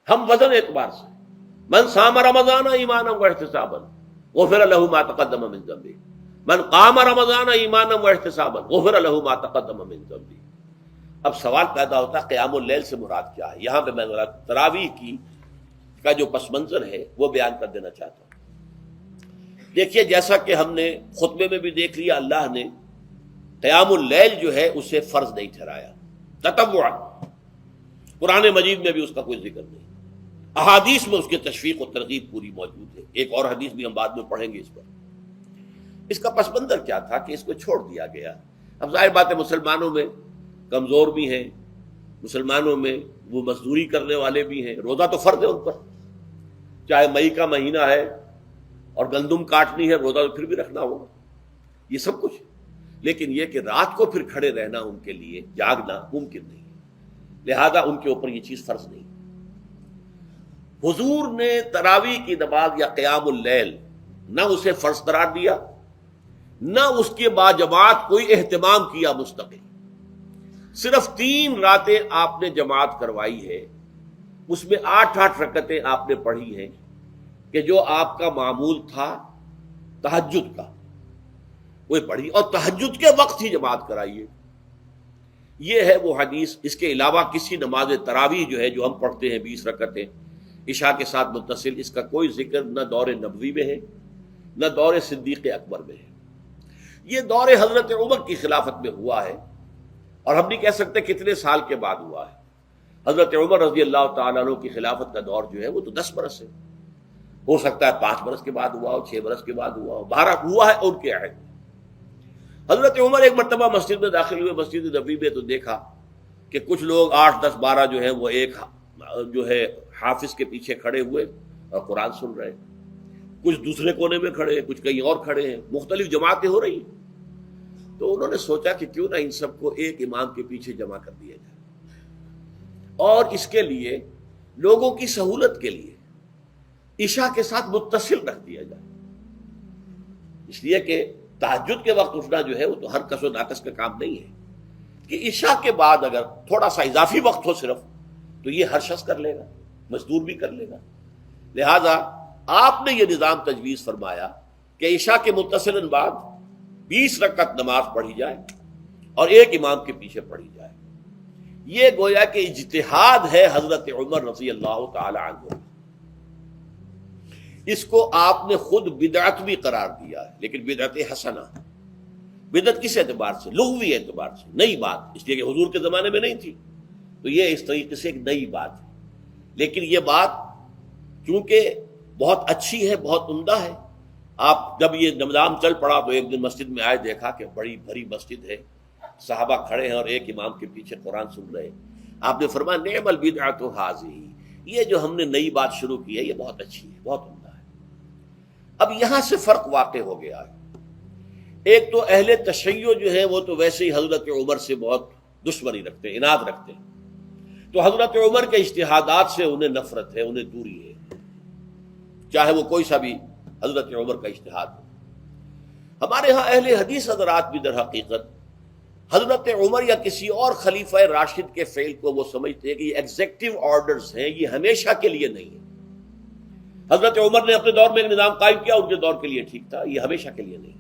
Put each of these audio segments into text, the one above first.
ہم وزن اعتبار سے من صام رمضان ایمانا واحتسابا غفر له ما تقدم من ذنبه، من قام رمضان ایمانا واحتسابا غفر له ما تقدم من ذنبه۔ اب سوال پیدا ہوتا ہے قیام اللیل سے مراد کیا ہے؟ یہاں پہ میں تراویح کی کا جو پس منظر ہے وہ بیان کر دینا چاہتا ہوں۔ دیکھیے جیسا کہ ہم نے خطبے میں بھی دیکھ لیا، اللہ نے قیام اللیل جو ہے اسے فرض نہیں ٹھہرایا، تطوعا۔ قرآن مجید میں بھی اس کا کوئی ذکر نہیں، احادیث میں اس کی تشویق و ترغیب پوری موجود ہے۔ ایک اور حدیث بھی ہم بعد میں پڑھیں گے اس پر۔ اس کا پس منظر کیا تھا کہ اس کو چھوڑ دیا گیا۔ اب ظاہر بات ہے مسلمانوں میں کمزور بھی ہیں، مسلمانوں میں وہ مزدوری کرنے والے بھی ہیں، روزہ تو فرض ہے ان پر، چاہے مئی کا مہینہ ہے اور گندم کاٹنی ہے، روزہ تو پھر بھی رکھنا ہوگا، یہ سب کچھ۔ لیکن یہ کہ رات کو پھر کھڑے رہنا ان کے لیے، جاگنا ممکن نہیں ہے، لہذا ان کے اوپر یہ چیز فرض نہیں۔ حضور نے تراویح کی نماز یا قیام اللیل نہ اسے فرض قرار دیا، نہ اس کے بعد جماعت کوئی اہتمام کیا مستقل۔ صرف 3 راتیں آپ نے جماعت کروائی ہے، اس میں 8 رکعتیں آپ نے پڑھی ہیں کہ جو آپ کا معمول تھا تہجد کا وہ پڑھی، اور تہجد کے وقت ہی جماعت کرائیے۔ یہ ہے وہ حدیث۔ اس کے علاوہ کسی نماز تراویح جو ہے جو ہم پڑھتے ہیں 20 رکعتیں عشاء کے ساتھ متصل، اس کا کوئی ذکر نہ دور نبوی میں ہے نہ دور صدیق اکبر میں ہے۔ یہ دور حضرت عمر کی خلافت میں ہوا ہے، اور ہم نہیں کہہ سکتے کتنے سال کے بعد ہوا ہے۔ حضرت عمر رضی اللہ تعالیٰ عنہ کی خلافت کا دور جو ہے وہ تو 10 برس ہے، ہو سکتا ہے 5 برس کے بعد ہوا ہو، 6 برس کے بعد ہوا ہو، 12 ہوا ہے ان کے عہد میں۔ حضرت عمر ایک مرتبہ مسجد میں داخل ہوئے، مسجد نبوی میں، تو دیکھا کہ کچھ لوگ 8 10 12 جو ہے وہ ایک جو ہے حافظ کے پیچھے کھڑے ہوئے اور قرآن سن رہے ہیں، کچھ دوسرے کونے میں کھڑے ہیں، کچھ کہیں اور کھڑے ہیں، مختلف جماعتیں ہو رہی ہیں۔ تو انہوں نے سوچا کہ کیوں نہ ان سب کو ایک امام کے پیچھے جمع کر دیا جائے، اور اس کے لیے لوگوں کی سہولت کے لیے عشاء کے ساتھ متصل رکھ دیا جائے، اس لیے کہ تہجد کے وقت اٹھنا جو ہے وہ تو ہر کس و ناقص کا کام نہیں ہے، کہ عشاء کے بعد اگر تھوڑا سا اضافی وقت ہو صرف، تو یہ ہر شخص کر لے گا، مزدور بھی کر لے گا۔ لہذا آپ نے یہ نظام تجویز فرمایا کہ عشاء کے متصل بعد 20 رکعت نماز پڑھی جائے اور ایک امام کے پیچھے پڑھی جائے۔ یہ گویا کہ اجتہاد ہے حضرت عمر رضی اللہ تعالی عنہ، اس کو آپ نے خود بدعت بھی قرار دیا ہے، لیکن بدعت حسنہ۔ بدعت کس اعتبار سے؟ لغوی اعتبار سے، نئی بات، اس لیے کہ حضور کے زمانے میں نہیں تھی، تو یہ اس طریقے سے ایک نئی بات ہے۔ لیکن یہ بات چونکہ بہت اچھی ہے، بہت عمدہ ہے، آپ جب یہ نظام چل پڑا تو ایک دن مسجد میں آئے، دیکھا کہ بڑی بھری مسجد ہے، صحابہ کھڑے ہیں اور ایک امام کے پیچھے قرآن سن رہے ہیں۔ آپ نے فرمایا نعم البدعۃ ھذہ، یہ جو ہم نے نئی بات شروع کی ہے یہ بہت اچھی ہے، بہت عمدہ ہے۔ اب یہاں سے فرق واقع ہو گیا ہے۔ ایک تو اہل تشیع جو ہے وہ تو ویسے ہی حضرت عمر سے بہت دشمنی رکھتے ہیں، عناد رکھتے ہیں، تو حضرت عمر کے اجتہادات سے انہیں نفرت ہے، انہیں دوری ہے، چاہے وہ کوئی سا بھی حضرت عمر کا اجتہاد ہو۔ ہمارے ہاں اہل حدیث حضرات بھی در حقیقت حضرت عمر یا کسی اور خلیفہ راشد کے فعل کو وہ سمجھتے ہیں کہ یہ ایگزیکٹو آرڈرز ہیں، یہ ہمیشہ کے لیے نہیں ہے۔ حضرت عمر نے اپنے دور میں ایک نظام قائم کیا، ان کے دور کے لیے ٹھیک تھا، یہ ہمیشہ کے لیے نہیں۔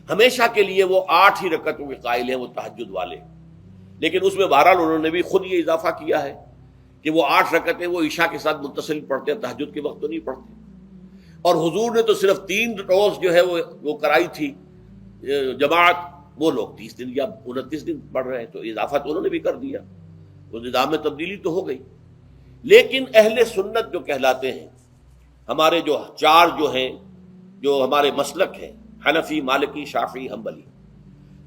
ہمیشہ کے لیے وہ 8 ہی رکعتوں کے قائل ہیں، وہ تہجد والے، لیکن اس میں بہرحال انہوں نے بھی خود یہ اضافہ کیا ہے کہ وہ 8 رکعتیں وہ عشاء کے ساتھ متصل پڑھتے ہیں، تہجد کے وقت تو نہیں پڑھتے۔ اور حضور نے تو صرف 3 روز جو ہے وہ کرائی تھی جماعت، وہ لوگ 30 دن یا 29 دن پڑھ رہے ہیں، تو اضافہ تو انہوں نے بھی کر دیا، وہ نظام میں تبدیلی تو ہو گئی۔ لیکن اہل سنت جو کہلاتے ہیں، ہمارے جو 4 جو ہیں، جو ہمارے مسلک ہیں، حنفی، مالکی، شافعی، حنبلی،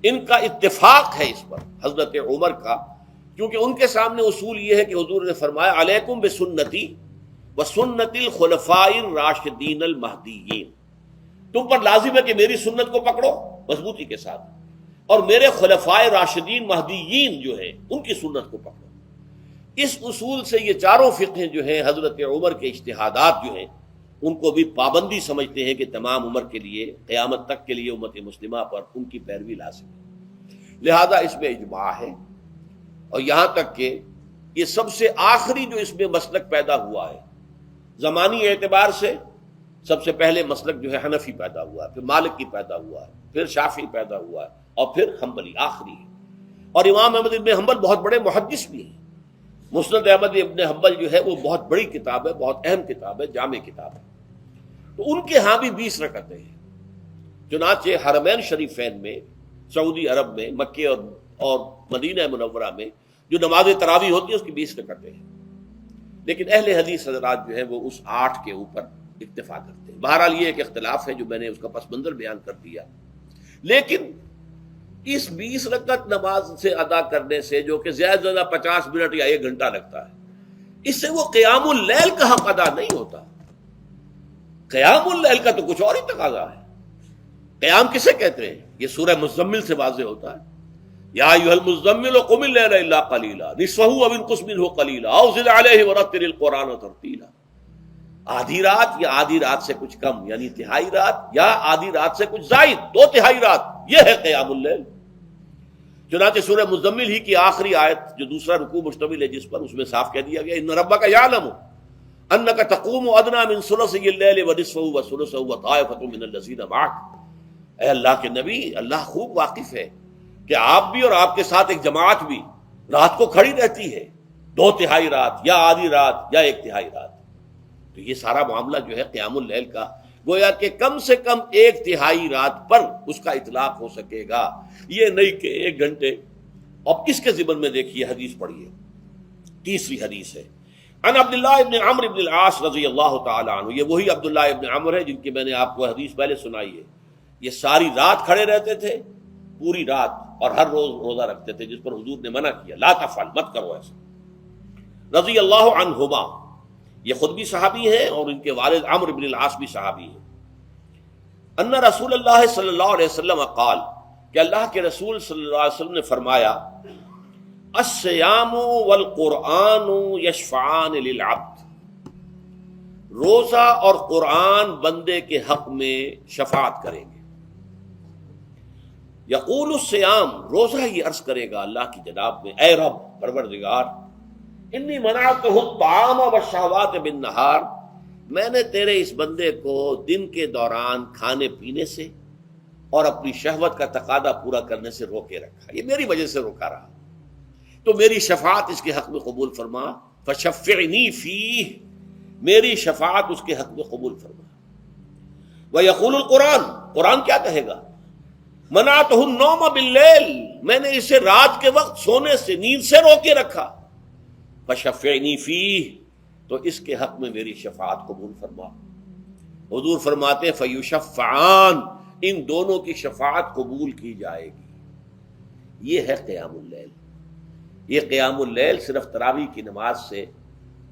ان کا اتفاق ہے اس پر حضرت عمر کا، کیونکہ ان کے سامنے اصول یہ ہے کہ حضور نے فرمایا علیکم بسنتی وسنت الخلفاء الراشدین المہدیین، تم پر لازم ہے کہ میری سنت کو پکڑو مضبوطی کے ساتھ، اور میرے خلفائے راشدین مہدیین جو ہیں ان کی سنت کو پکڑو۔ اس اصول سے یہ چاروں فقہیں جو ہیں حضرت عمر کے اجتہادات جو ہیں ان کو بھی پابندی سمجھتے ہیں کہ تمام عمر کے لیے، قیامت تک کے لیے امت مسلمہ پر ان کی پیروی لازم ہے، لہذا اس میں اجماع ہے۔ اور یہاں تک کہ یہ سب سے آخری جو اس میں مسلک پیدا ہوا ہے زمانی اعتبار سے، سب سے پہلے مسلک جو ہے حنفی پیدا ہوا ہے، پھر مالکی پیدا ہوا ہے، پھر شافعی پیدا ہوا ہے، اور پھر حنبلی آخری ہے۔ اور امام احمد ابن حنبل بہت بڑے محدث بھی ہیں۔ مسند احمد ابن حنبل جو ہے وہ بہت بڑی کتاب ہے، بہت اہم کتاب ہے، جامع کتاب ہے۔ تو ان کے ہاں بھی 20 رکعتیں ہیں۔ چنانچہ حرمین شریفین میں، سعودی عرب میں، مکے اور مدینہ منورہ میں جو نماز تراویح ہوتی ہے اس کی 20 رکعتیں ہیں، لیکن اہل حدیث حضرات جو ہے وہ اس 8 کے اوپر اکتفا کرتے ہیں۔ بہرحال یہ ایک اختلاف ہے جو میں نے اس کا پس منظر بیان کر دیا، لیکن اس 20 رکعت نماز سے ادا کرنے سے، جو کہ زیادہ سے زیادہ 50 منٹ یا 1 گھنٹہ لگتا ہے، اس سے وہ قیام اللیل کا حق ادا نہیں ہوتا۔ قیام اللیل کا تو کچھ اور ہی تقاضا ہے۔ قیام کسے کہتے ہیں؟ یہ سورہ مزمل سے واضح ہوتا ہے، یا ایھا المزمل قم اللیل الا قلیلا نصفہ او انقص منہ قلیلا او زد علیہ ورتل القرآن ترتیلا۔ آدھی رات یا آدھی رات سے کچھ کم، یعنی تہائی رات، یا آدھی رات سے کچھ زائد، 2/3 رات، یہ ہے قیام اللیل۔ چنانچہ سورہ مزمل ہی کی آخری آیت جو دوسرا رکوع مشتمل ہے جس پر، اس میں صاف کہہ دیا گیا ان ربک یعلم انک تقوم ادنی من ثلثی اللیل ونصفہ وثلثہ وطائفۃ من الذین معک۔ اے اللہ کے نبی، اللہ خوب واقف ہے کہ آپ بھی اور آپ کے ساتھ ایک جماعت بھی رات کو کھڑی رہتی ہے، 2/3 رات یا آدھی رات یا 1/3 رات۔ تو یہ سارا معاملہ جو ہے قیام اللیل کا، گویا کہ کم سے کم 1/3 رات پر اس کا اطلاق ہو سکے گا، یہ نہیں کہ 1 گھنٹے۔ اب اس کے ضمن میں دیکھیے حدیث پڑھیے، تیسری حدیث ہے ان عبداللہ ابن عمرو ابن العاص رضی اللہ تعالی عنہ۔ یہ وہی عبداللہ ابن عمرو ہے جن کی میں نے آپ کو حدیث پہلے سنائی ہے۔ یہ ساری رات کھڑے رہتے تھے، پوری رات، اور ہر روز روزہ رکھتے تھے، جس پر حضور نے منع کیا، لا تفعل، مت کرو ایسا۔ رضی اللہ عنہما، یہ خود بھی صحابی ہیں اور ان کے والد عمرو بن العاص بھی صحابی ہیں۔ ان رسول اللہ صلی اللہ علیہ وسلم قال، کہ اللہ کے رسول صلی اللہ علیہ وسلم نے فرمایا، الصیام والقرآن یشفعان للعبد، روزہ اور قرآن بندے کے حق میں شفاعت کریں گے۔ یقول الصیام، روزہ یہ عرض کرے گا اللہ کی جناب میں، اے رب پروردگار، انی منعتہ الطعام والشہوات بالنہار، میں نے تیرے اس بندے کو دن کے دوران کھانے پینے سے اور اپنی شہوت کا تقاضا پورا کرنے سے روکے رکھا، یہ میری وجہ سے روکا رہا، تو میری شفاعت اس کے حق میں قبول فرما، فشفعنی فیہ، میری شفاعت اس کے حق میں قبول فرما۔ ویقول القرآن، قرآن کیا کہے گا؟ منعتہ النوم باللیل، میں نے اسے رات کے وقت سونے سے، نیند سے روکے رکھا، فشفعنی فیہ، تو اس کے حق میں میری شفاعت قبول فرما۔ حضور فرماتے فیشفعان، ان دونوں کی شفاعت قبول کی جائے گی۔ یہ ہے قیام اللیل۔ یہ قیام اللیل صرف تراویح کی نماز سے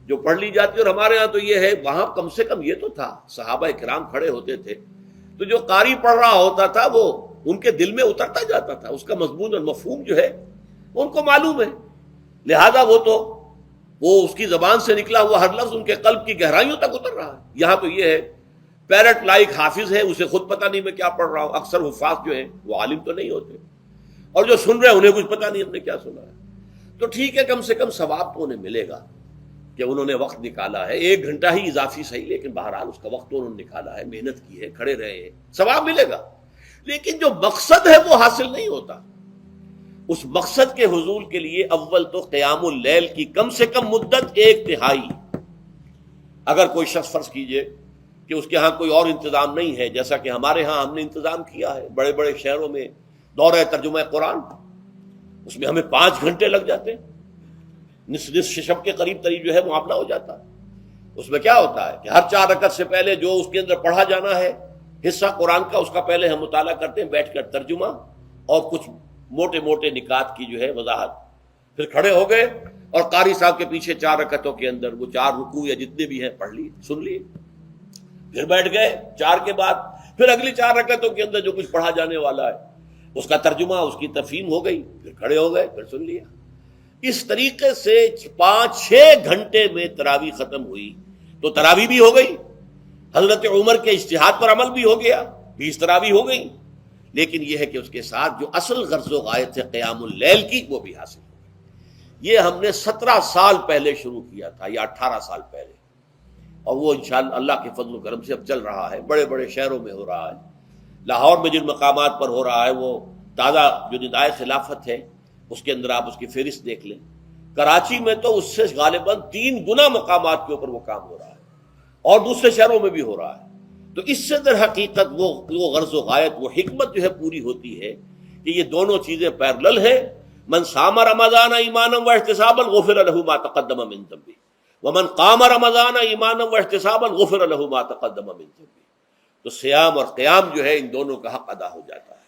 جو پڑھ لی جاتی ہے، اور ہمارے ہاں تو یہ ہے، وہاں کم سے کم یہ تو تھا، صحابہ کرام کھڑے ہوتے تھے تو جو قاری پڑھ رہا ہوتا تھا وہ ان کے دل میں اترتا جاتا تھا، اس کا مضمون اور مفہوم جو ہے ان کو معلوم ہے، لہذا وہ اس کی زبان سے نکلا ہوا ہر لفظ ان کے قلب کی گہرائیوں تک اتر رہا ہے۔ یہاں تو یہ ہے پیرٹ لائک حافظ ہے، اسے خود پتہ نہیں میں کیا پڑھ رہا ہوں۔ اکثر حفاظ جو ہیں وہ عالم تو نہیں ہوتے، اور جو سن رہے ہیں انہیں کچھ پتہ نہیں ہم نے کیا سنا ہے۔ تو ٹھیک ہے، کم سے کم ثواب تو انہیں ملے گا کہ انہوں نے وقت نکالا ہے، 1 گھنٹہ ہی اضافی صحیح، لیکن بہرحال اس کا وقت تو انہوں نے نکالا ہے، محنت کی ہے، کھڑے رہے ہیں، ثواب ملے گا۔ لیکن جو مقصد ہے وہ حاصل نہیں ہوتا۔ اس مقصد کے حصول کے لیے اول تو قیام اللیل کی کم سے کم مدت 1/3۔ اگر کوئی شخص فرض کیجئے کہ اس کے ہاں کوئی اور انتظام نہیں ہے، جیسا کہ ہمارے ہاں ہم نے انتظام کیا ہے، بڑے بڑے شہروں میں دورہ ترجمہ قرآن، اس میں ہمیں 5 گھنٹے لگ جاتے ہیں، نصف شب کے قریب جو ہے معاملہ ہو جاتا ہے۔ اس میں کیا ہوتا ہے کہ ہر 4 رکعت سے پہلے جو اس کے اندر پڑھا جانا ہے حصہ قرآن کا، اس کا پہلے ہم مطالعہ کرتے ہیں بیٹھ کر، ترجمہ اور کچھ موٹے موٹے نکات کی جو ہے وضاحت، پھر کھڑے ہو گئے اور قاری صاحب کے پیچھے 4 رکعتوں کے اندر وہ 4 رکوع یا جتنے بھی ہیں پڑھ لی، سن لیے، پھر بیٹھ گئے 4 کے بعد پھر اگلی 4 رکعتوں کے اندر جو کچھ پڑھا جانے والا ہے اس کا ترجمہ، اس کی تفہیم ہو گئی، پھر کھڑے ہو گئے، پھر سن لیا۔ اس طریقے سے 5-6 گھنٹے میں تراویح ختم ہوئی، تو تراویح بھی ہو گئی، حضرت عمر کے اجتہاد پر عمل بھی ہو گیا، 20 تراویح ہو گئی، لیکن یہ ہے کہ اس کے ساتھ جو اصل غرض و غایت ہے قیام اللیل کی وہ بھی حاصل ہو گئی۔ یہ ہم نے 17 سال پہلے شروع کیا تھا یا 18 سال پہلے، اور وہ انشاءاللہ اللہ کے فضل و کرم سے اب چل رہا ہے، بڑے بڑے شہروں میں ہو رہا ہے۔ لاہور میں جن مقامات پر ہو رہا ہے وہ تازہ جو ندائے خلافت ہے اس کے اندر آپ اس کی فہرست دیکھ لیں۔ کراچی میں تو اس سے غالباً 3 گنا مقامات کے اوپر وہ کام ہو رہا ہے، اور دوسرے شہروں میں بھی ہو رہا ہے۔ تو اس سے در حقیقت وہ غرض و غایت، وہ حکمت جو ہے پوری ہوتی ہے کہ یہ دونوں چیزیں پیرلل ہیں۔ من صام رمضان ایمانا واحتسابا غفر له ما تقدم من ذنبه ومن قام رمضان ایمانا واحتسابا غفر له ما تقدم من ذنبه۔ تو صیام اور قیام جو ہے ان دونوں کا حق ادا ہو جاتا ہے۔